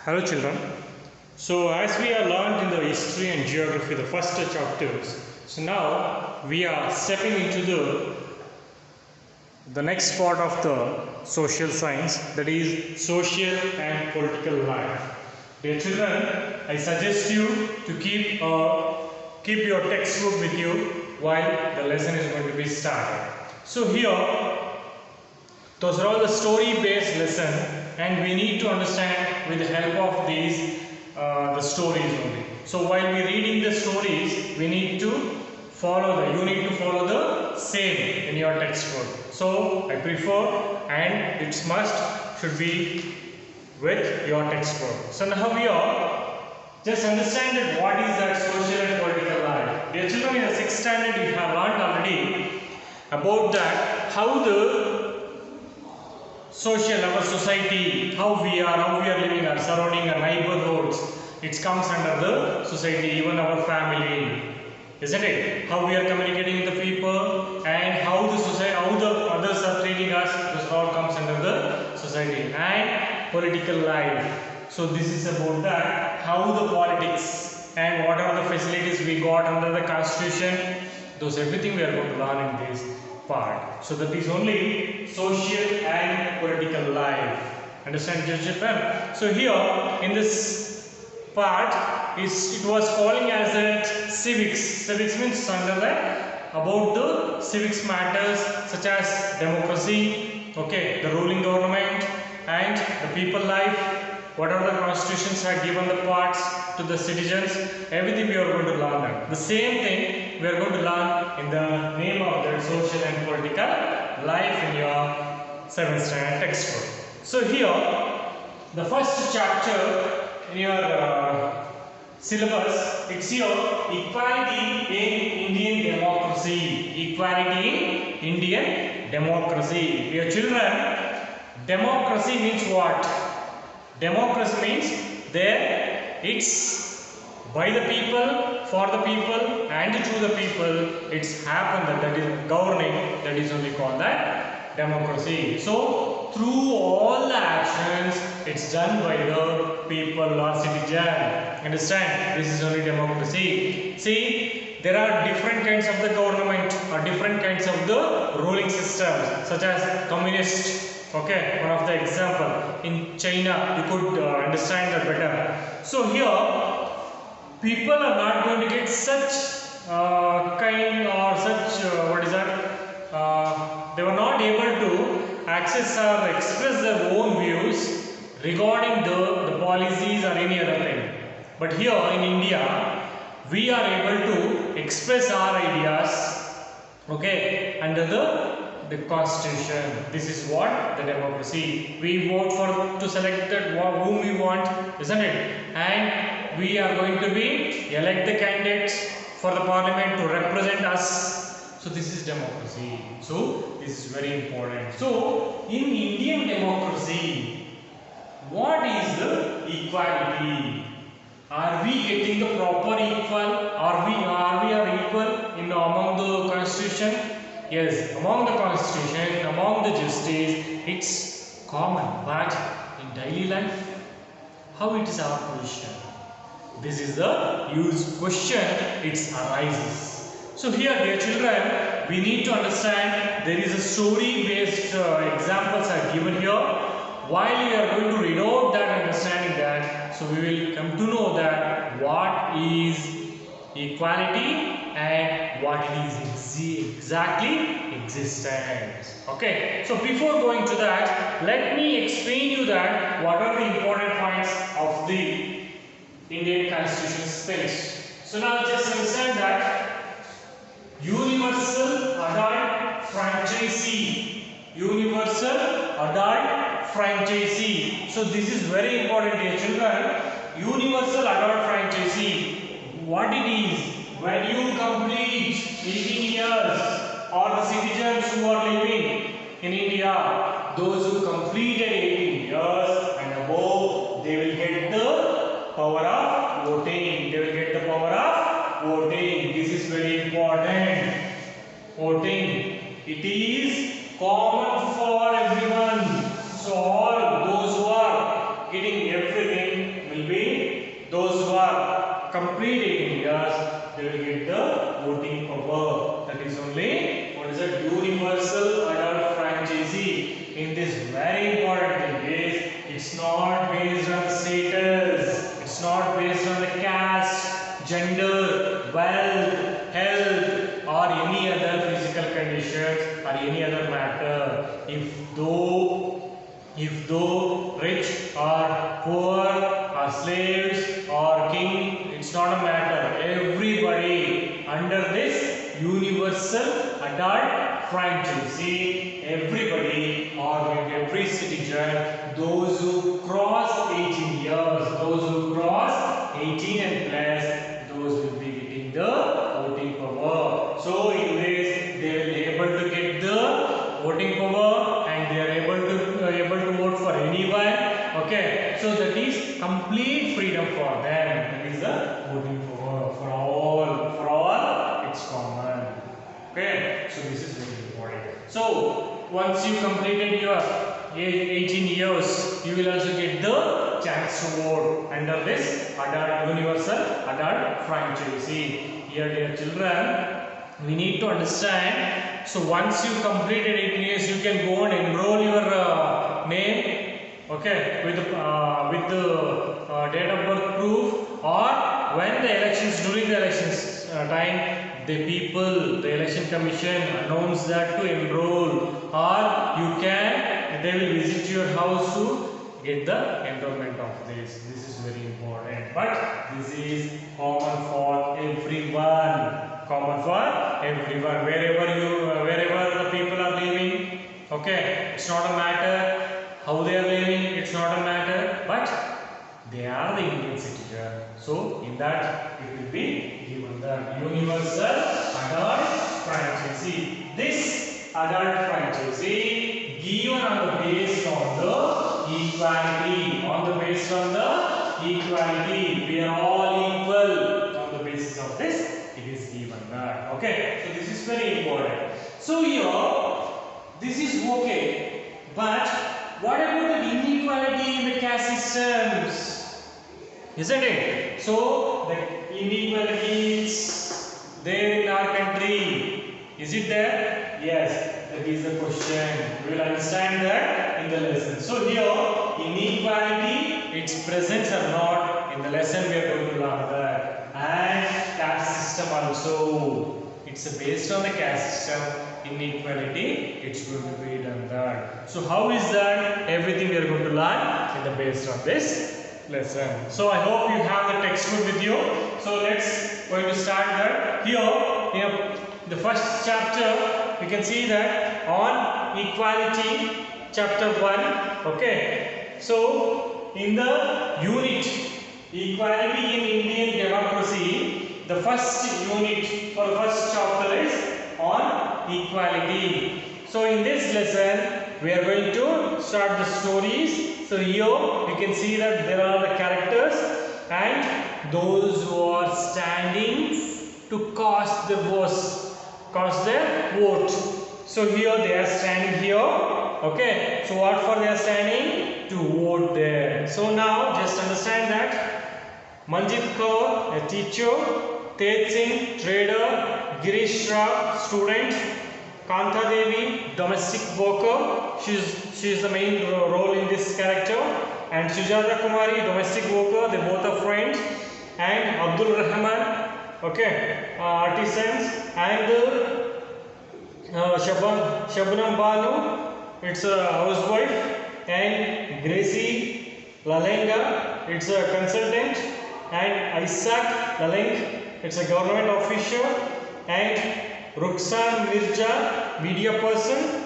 Hello children. So as we have learned in the history and geography, the first chapters, so now we are stepping into the next part of the social science, that is social and political life. Dear children, I suggest you to keep your textbook with you while the lesson is going to be started. So here, those are all the story based lesson, and we need to understand with the help of these the stories only. So while we reading the stories, we need to you need to follow the same in your textbook. So I prefer, and it's must should be with your textbook. So now we are just understand that what is that social and political life. Dear children, in the 6th standard you have learned already about that how the social, our society, how we are living, our surrounding, our neighborhoods, it comes under the society, even our family, isn't it? How we are communicating with the people and how the society, how the others are treating us, this all comes under the society. And political life. So this is about that, how the politics and what are the facilities we got under the constitution. Those everything we are going to learn in this part. So that is only social and political life. Understand, children? So here in this part it was calling as a civics. Civics means under that about the civics matters such as democracy, okay, the ruling government and the people life. What are the constitutions have given the parts to the citizens, everything we are going to learn that. The same thing we are going to learn in the name of the social and political life in your 7th standard textbook. So here, the first chapter in your syllabus, it's your equality in Indian democracy. Equality in Indian democracy. Dear children, democracy means what? Democracy means there it's by the people, for the people and to the people. It's happened that is governing, that is only called that democracy. So through all the actions it's done by the people or citizen. Understand? This is only democracy. See, there are different kinds of the government or different kinds of the ruling systems such as communist. Okay, one of the example in China, you could understand that better. So here, people are not going to get such kind or such what is that? They were not able to access or express their own views regarding the policies or any other thing. But here in India, we are able to express our ideas, okay, under the constitution. This is what the democracy. We vote for to select that whom we want, isn't it? And we are going to be elect the candidates for the parliament to represent us. So this is democracy. So this is very important. So in Indian democracy, what is the equality? Are we getting the proper equal? Are we equal in among the constitution? Yes, among the constitution, among the justice, it's common. But in daily life, how it is our position? This is the huge question it arises. So here, dear children, we need to understand there is a story-based examples are given here. While we are going to read out that, understanding that, so we will come to know that what is equality and what is exactly existence. Okay, so before going to that, let me explain you that what are the important points of the Indian Constitution space. So now just understand that universal adult franchisee. Universal adult franchisee. So this is very important, dear children. Universal adult franchisee. What it is? When you complete 18 years, or the citizens who are living in India, those who completed 18 years and above, they will get the power of voting. They will get the power of voting. This is very important. Voting. It is common for everyone. So all those who are getting everything will be those who are complete 18 years, they will get the voting power. That is only what is a universal adult franchisee. In this very important thing is it's not based on status, it's not based on the caste, gender, wealth, health or any other physical conditions or any other matter. If though rich or poor or slaves or king, it's not a matter. Everybody under this universal adult franchisee, everybody or every citizen, those who cross 18 years, those who cross 18 and plus, those will be getting the voting power. So in this, they will be able to get the voting power and they are able to vote for anyone. Okay, so that is complete freedom for them. That is the voting power for all. It's common. Okay, so this is very important. So once you completed your 18 years, you will also get the chance to vote under this adult universal adult franchisee. Here, dear children, we need to understand. So once you completed 18 years, you can go and enroll your name. Okay, with the date of birth proof, or when the elections, during the elections time, the election commission announce that to enroll, or they will visit your house to get the enrollment of this. This is very important, but this is common for everyone. Wherever the people are living. Okay, it's not a matter how they are living, it's not a matter, but they are the Indian citizen. So in that it will be given the universal adult franchisee. This adult franchisee given on the based on the equality. We are all equal on the basis of this. It is given that. Okay, so this is very important. So here, this is okay, but what about the inequality in the caste systems? Isn't it? So the inequality is there in our country. Is it there? Yes, that is the question. We will understand that in the lesson. So here, inequality, its presence or not, in the lesson we are going to learn that. And caste system also, it's based on the caste system. Inequality, it's going to be done that. So how is that? Everything we are going to learn in the based on this lesson. So I hope you have the textbook with you. So let's going to start that. Here, the first chapter, we can see that on equality, chapter 1. Okay, so in the unit equality in Indian democracy, the first unit for the first chapter is on equality. So in this lesson, we are going to start the stories. So here you can see that there are the characters and those who are standing to cast their vote. So here they are standing here. Okay, so what for they are standing? To vote there. So now just understand that Manjit Kaur, a teacher, Tej Singh, trader, Girish Rao, student, Kanta Devi, domestic worker. She is the main role in this character. And Sujata Kumari, domestic worker. They both are friends. And Abdul Rahman, okay, artisans. And Shabnam Banu, it's a housewife. And Gracie Lalenga, it's a consultant. And Isaac Laleng, it's a government official. And Ruksan Mirza, media person.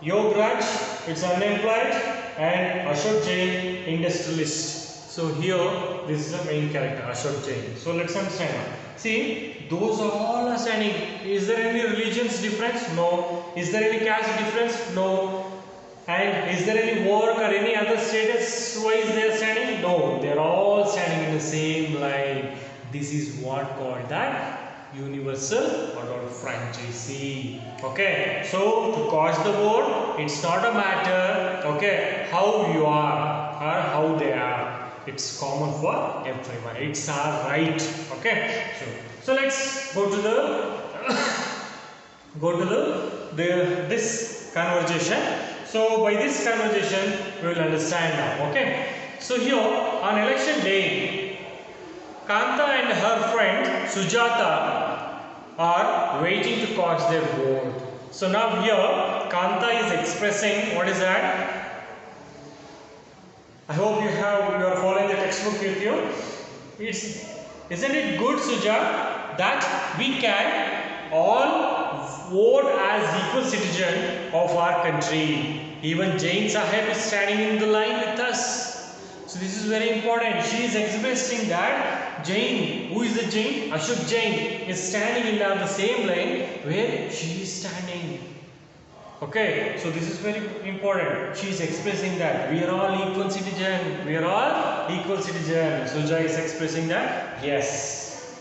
Yog Raj, it's unemployed. And Ashok Jain, industrialist. So here, this is the main character, Ashok Jain. So let's understand now. See, those all are standing. Is there any religions difference? No. Is there any caste difference? No. And is there any work or any other status wise they are standing? No. They are all standing in the same line. This is what called that universal adult franchisee. Okay. So to cast the vote, it's not a matter, okay, how you are or how they are. It's common for everyone. It's our right. Okay. So let's go to the this conversation. So by this conversation we will understand now. Okay. So here on election day, Kanta and her friend Sujata are waiting to cast their vote. So now here Kanta is expressing, what is that? I hope you are following the textbook with you. Isn't it good, Suja, that we can all vote as equal citizen of our country? Even Jain Sahib is standing in the line with us. So this is very important. She is expressing that Jain, who is the Jain? Ashok Jain is standing in the same line where she is standing. Okay, so this is very important. She is expressing that we are all equal citizen. We are all equal citizen. Suja is expressing that yes.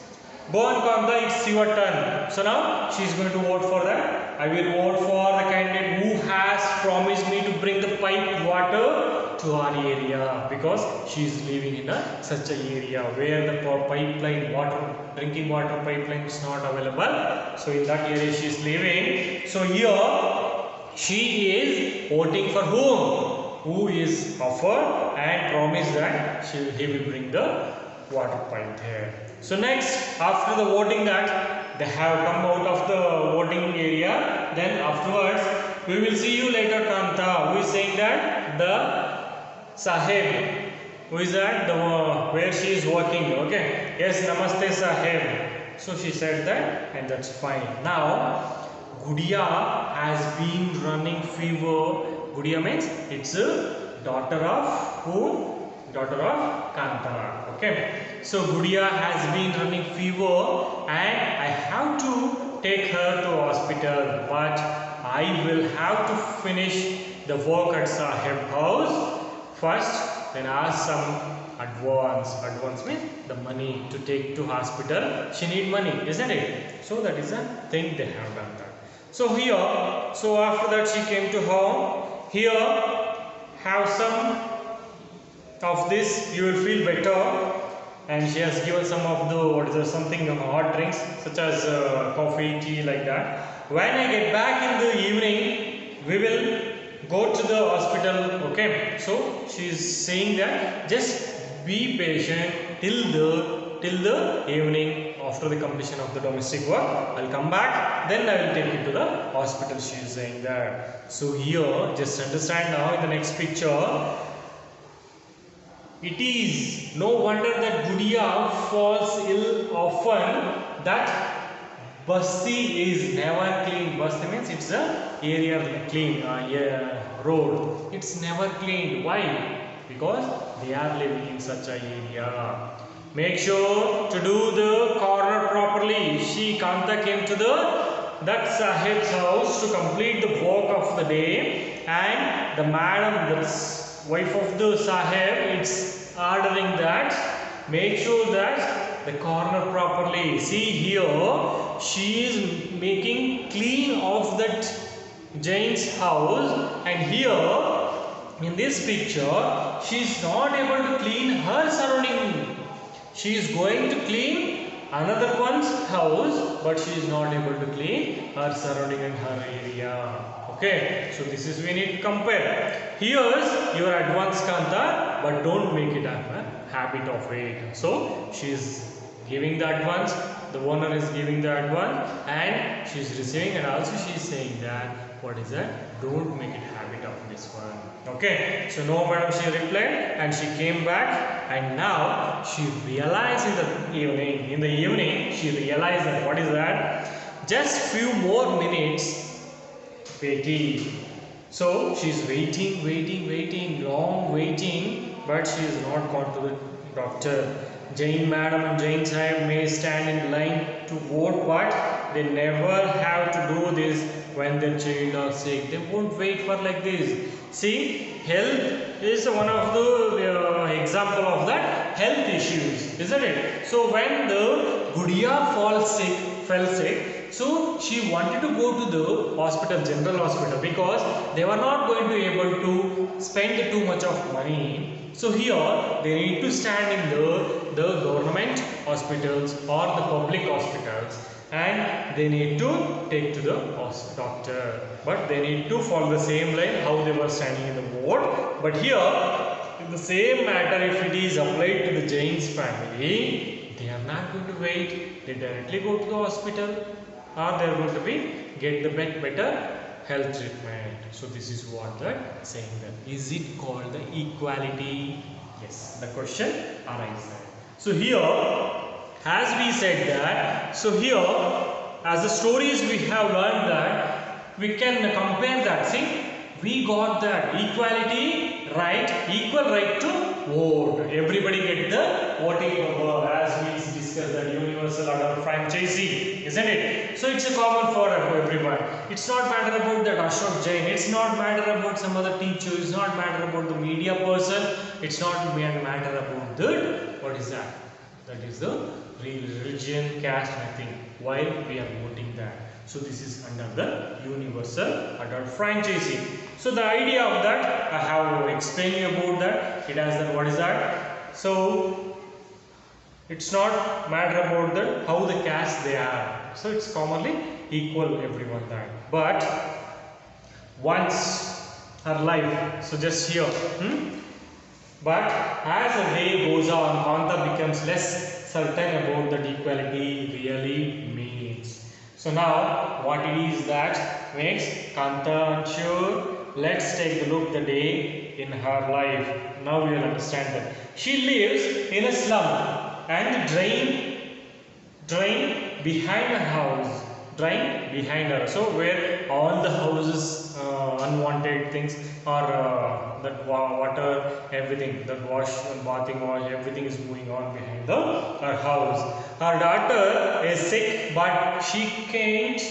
Go on, Kanta, it's your turn. So now she is going to vote for that. I will vote for the candidate who has promised me to bring the pipe water to our area, because she is living in such an area where the pipeline water, drinking water pipeline is not available. So in that area she is living. So here she is voting for whom? Who is offered and promised that he will bring the water pipe there. So next, after the voting that they have come out of the voting area, then afterwards we will see you later, Kanta. Who is saying that? The Sahib. Who is that? The where she is working. Okay. Yes, Namaste Sahib. So she said that, and that's fine. Now Gudiya has been running fever. Gudiya means it's a daughter of who? Daughter of Kanta. Okay. So Gudiya has been running fever and I have to take her to hospital. But I will have to finish the work at Sahib house first, then ask some advance. Advance means the money to take to hospital. She need money, isn't it? So that is a thing they have done that. So here, so after that she came to home. Here, have some of this, you will feel better. And she has given some of the something hot drinks such as coffee, tea, like that. When I get back in the evening, we will go to the hospital. Okay. So she is saying that just be patient till the evening. After the completion of the domestic work, I'll come back, then I will take you to the hospital. She is saying that. So here, just understand now in the next picture, it is no wonder that Gudiya falls ill often, that Basti is never clean. Basti means it's a area clean, road. It's never cleaned. Why? Because they are living in such an area. Make sure to do the corner properly. Kanta came to that Sahib's house to complete the work of the day, and the madam, the wife of the Sahib, is ordering that make sure that the corner properly. See here, she is making clean of that Jain's house, and here in this picture she is not able to clean her surrounding. She is going to clean another one's house, but she is not able to clean her surrounding and her area. Okay, so this is we need to compare. Here's your advanced Kanta, but don't make it a habit of it. So she is giving the advance, the owner is giving the advance, and she is receiving, and also she is saying that what is that? Don't make it habit of this one. Okay, so no madam, she replied, and she came back, and now she realized in the evening she realized that what is that? Just few more minutes waiting. So she is waiting, long waiting, but she is not gone to the doctor. Jain madam and Jain Sahib may stand in line to vote, but they never have to do this when their child is sick. They won't wait for like this. See, health is one of the example of that health issues, isn't it? So when the Gudiya fell sick, so she wanted to go to the hospital, general hospital, because they were not going to be able to spend too much of money So here they need to stand in the government hospitals or the public hospitals, and they need to take to the doctor, but they need to follow the same line how they were standing in the ward. But here in the same matter, if it is applied to the Jain's family, they are not going to wait, they directly go to the hospital, or they are going to get the better health treatment. So this is what that saying that. Is it called the equality? Yes, the question arises. So here, as we said that, so here as the stories we have learned that we can compare that. See, we got that equality right, equal right to vote. Everybody get the voting power, as we discussed that universal adult franchisee, isn't it? So it's a common for everyone. It's not matter about that Ashok Jain. It's not matter about some other teacher. It's not matter about the media person. It's not matter about that. What is that? That is the religion, caste, nothing. Why we are voting that? So this is under the universal adult franchising. So the idea of that, I have explained you about that. It has that. What is that? So it's not matter about that how the caste they are. So it's commonly equal everyone that. But once her life, so just here. But as the day goes on, Kanta becomes less certain about that equality really means. So now what it is that makes Kanta unsure. Let's take a look the day in her life. Now we will understand that. She lives in a slum, and drain behind her house. Drain behind her. So where all the houses, unwanted things, or that water, everything, that bathing wash, everything is going on behind her house. Her daughter is sick, but she can't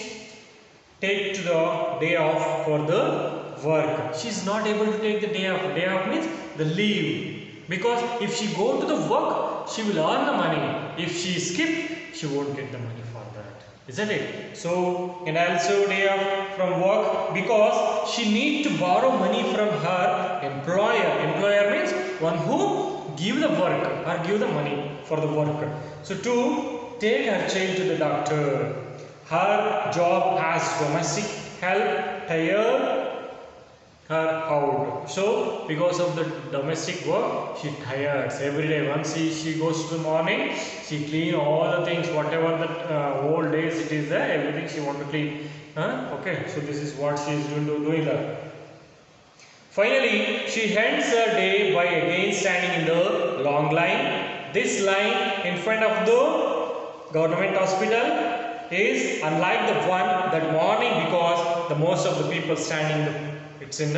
take to the day off for the work. She is not able to take the day off. Day off means the leave, because if she go to the work, she will earn the money. If she skip, she won't get the money for that, isn't it? So, and also day off from work because she need to borrow money from her employer. Employer means one who give the work or give the money for the work. So to take her child to the doctor. Her job as domestic help tired her out. So because of the domestic work, she tires every day. Once she goes to the morning, she clean all the things, whatever the old days it is there, everything she want to clean. Okay, so this is what she is doing that. Finally, she ends her day by again standing in the long line. This line in front of the government hospital is unlike the one that morning, because the most of the people standing it's in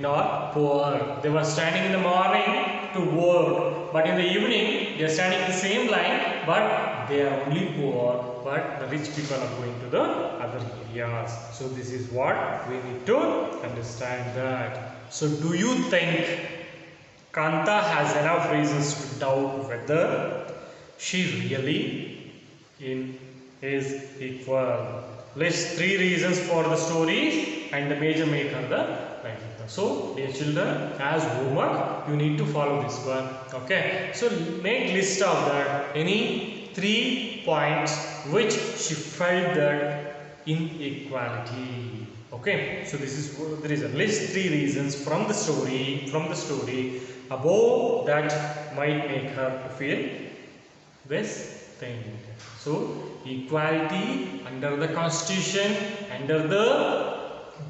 our poor. They were standing in the morning to work, but in the evening they are standing in the same line, but they are only poor. But the rich people are going to the other areas. So this is what we need to understand that. So do you think Kanta has enough reasons to doubt whether she really is equal? List 3 reasons for the stories and the major maker the right. So dear children, as homework you need to follow this one. Okay, so make list of that any 3 points which she felt that inequality. Okay, so this is there is a list 3 reasons from the story above that might make her feel this thing. So equality under the constitution, under the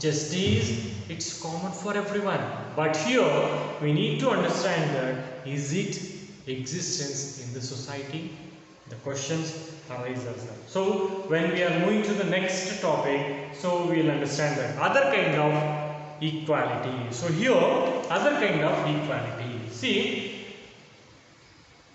justice, it's common for everyone. But here we need to understand that is it existence in the society? The questions arise as well. So when we are moving to the next topic, so we will understand that other kind of equality. So here other kind of equality. See,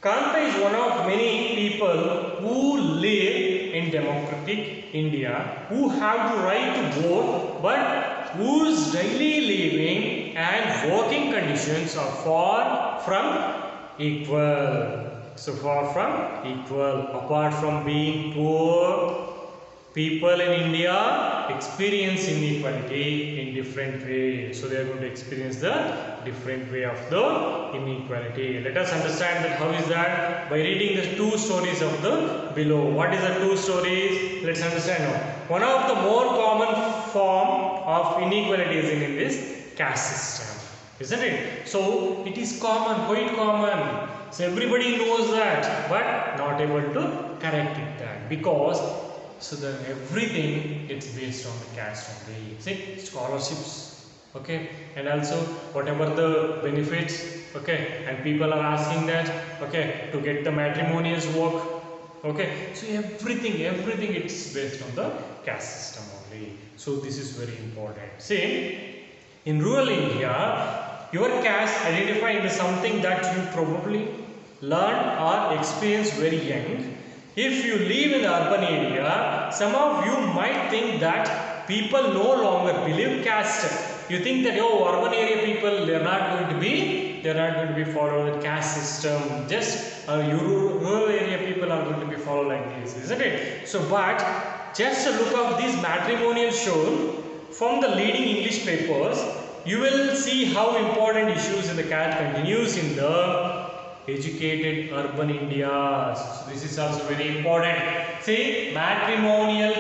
Kanta is one of many people who live in democratic India, who have the right to vote, but whose daily living and working conditions are far from equal. So far from equal. Apart from being poor, People in India experience inequality in different ways. So they are going to experience the different way of the inequality. Let us understand that how is that by reading the two stories of the below. What is the two stories? Let's understand now. One of the more common form of inequality is in this caste system, isn't it? So it is common, quite common. So everybody knows that, but not able to correct it that because so then everything it's based on the caste only. See, scholarships, okay, and also whatever the benefits, okay, and people are asking that, okay, to get the matrimonials work, okay. So everything it's based on the caste system only. So this is very important. See, in rural India, your caste identified is something that you probably learn or experience very young. If you live in the urban area, some of you might think that people no longer believe caste. You think that urban area people they are not going to be follow the caste system. Just rural area people are going to be follow like this, isn't it? So, but just a look of these matrimonial shown from the leading English papers, you will see how important issues in the caste continues in the educated urban India. So this is also very important. See, matrimonial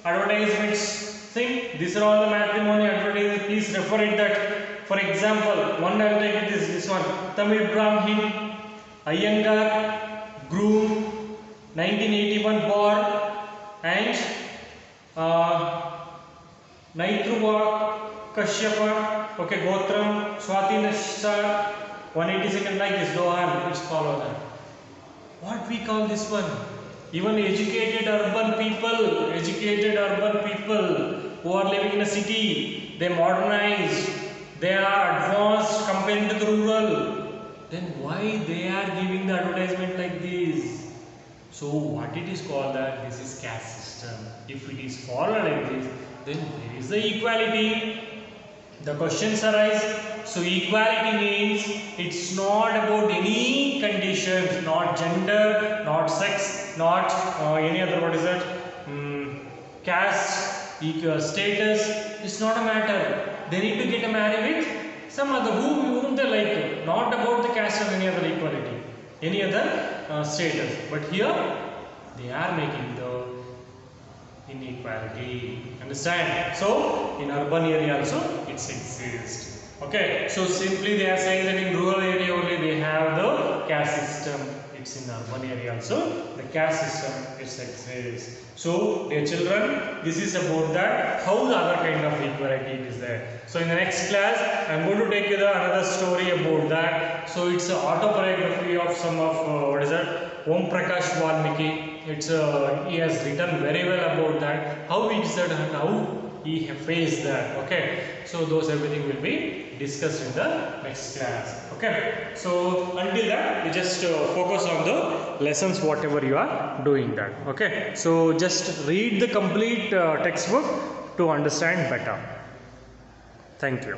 advertisements. See, these are all the matrimonial advertisements. Please refer it that. For example, one I will take it is this one. Tamil Brahmin, Iyengar, groom, 1981 born, and Naitruva, Kashyapa, okay, Gotram, Swati Nashar. 182nd like this, Lohan, let's follow that. What we call this one? Even educated urban people who are living in a city, they modernize, they are advanced compared to the rural. Then why they are giving the advertisement like this? So what it is called that this is caste system. If it is followed like this, then there is the equality. The questions arise. So equality means it's not about any conditions, not gender, not sex, not any other, what is that, caste, status. It's not a matter. They need to get married with some other whom they like. Not about the caste or any other equality, any other status. But here they are making the inequality. Understand? So in urban area also it exists. Okay, so simply they are saying that in rural area only they have the caste system. It's in urban area also the caste system exists. So dear children, this is about that how the other kind of equality is there. So in the next class I am going to take you the another story about that. So it's an autobiography of some of what is that, Om Prakash Valmiki. It's he has written very well about that, how he decided and how he faced that. Okay, so those everything will be discussed in the next class. Okay, so until that you just focus on the lessons whatever you are doing that. Okay, so just read the complete textbook to understand better. Thank you.